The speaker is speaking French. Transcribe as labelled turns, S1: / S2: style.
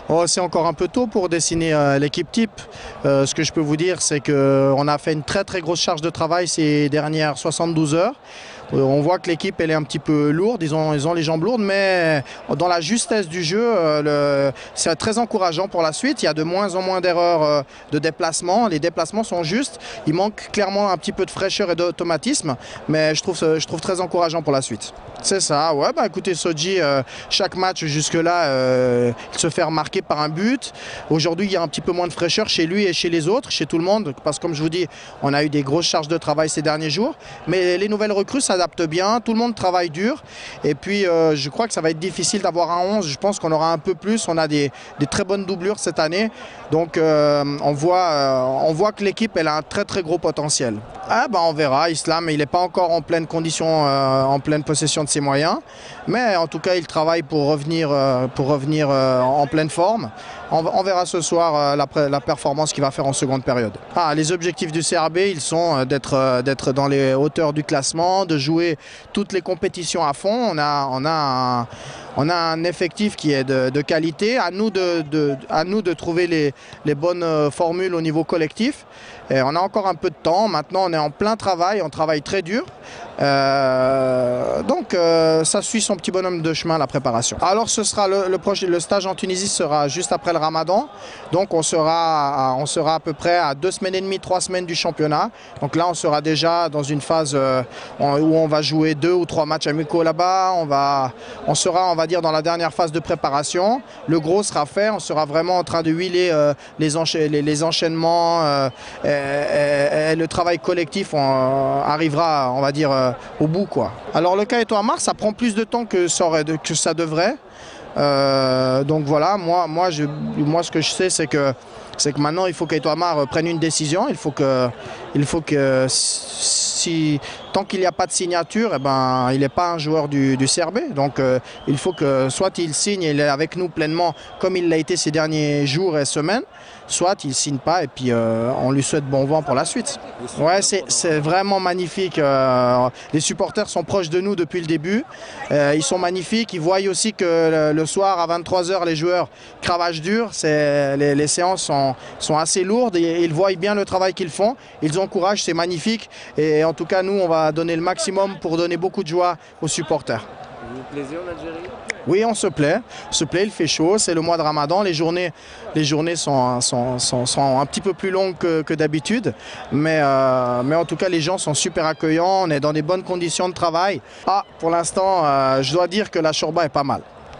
S1: Oh, c'est encore un peu tôt pour dessiner l'équipe type. Ce que je peux vous dire, c'est qu'on a fait une très très grosse charge de travail ces dernières 72 heures. On voit que l'équipe elle est un petit peu lourde, ils ont les jambes lourdes, mais dans la justesse du jeu, c'est très encourageant pour la suite. Il y a de moins en moins d'erreurs de déplacement, les déplacements sont justes. Il manque clairement un petit peu de fraîcheur et d'automatisme, mais je trouve très encourageant pour la suite. C'est ça, ouais, bah écoutez, Sodji, chaque match jusque-là, il se fait remarquer par un but. Aujourd'hui, il y a un petit peu moins de fraîcheur chez lui et chez les autres, chez tout le monde, parce que comme je vous dis, on a eu des grosses charges de travail ces derniers jours, mais les nouvelles recrues s'adaptent bien, tout le monde travaille dur, et puis je crois que ça va être difficile d'avoir un 11, je pense qu'on aura un peu plus, on a des très bonnes doublures cette année, donc on voit que l'équipe elle a un très très gros potentiel. Ah bah on verra, Islam il n'est pas encore en pleine condition, en pleine possession de ses moyens, mais en tout cas il travaille pour revenir en pleine forme. On verra ce soir la performance qu'il va faire en seconde période. Les objectifs du CRB, ils sont d'être dans les hauteurs du classement, de jouer toutes les compétitions à fond. On a un effectif qui est de qualité. À nous de trouver les bonnes formules au niveau collectif. Et on a encore un peu de temps. Maintenant, on est en plein travail. On travaille très dur. Donc, ça suit son petit bonhomme de chemin, la préparation. Alors, ce sera le stage en Tunisie sera juste après le Ramadan. Donc, on sera à peu près à 2 semaines et demie, 3 semaines du championnat. Donc là, on sera déjà dans une phase où on va jouer 2 ou 3 matchs amicaux là-bas. On sera, on va dire, dans la dernière phase de préparation. Le gros sera fait. On sera vraiment en train de huiler les enchaînements. Et le travail collectif arrivera, on va dire, au bout, quoi. Alors le Kayeto Hamar, ça prend plus de temps que ça devrait. Donc voilà, moi ce que je sais, c'est que maintenant il faut qu'Kayeto Hamar prenne une décision. Il faut que tant qu'il n'y a pas de signature, eh ben, il n'est pas un joueur du CRB. Donc il faut que soit il signe et il est avec nous pleinement comme il l'a été ces derniers jours et semaines, soit il ne signe pas et puis on lui souhaite bon vent pour la suite. Ouais, c'est vraiment magnifique. Les supporters sont proches de nous depuis le début. Ils sont magnifiques. Ils voient aussi que le soir à 23 h, les joueurs cravachent dur. Les séances sont assez lourdes et ils voient bien le travail qu'ils font. Ils encouragent, c'est magnifique. Et en tout cas, nous, on va donner le maximum pour donner beaucoup de joie aux supporters.
S2: Vous vous plaisez en Algérie ?
S1: Oui, on se plaît, il fait chaud, c'est le mois de Ramadan, les journées sont un petit peu plus longues que d'habitude, mais en tout cas les gens sont super accueillants, on est dans des bonnes conditions de travail. Pour l'instant, je dois dire que la shorba est pas mal.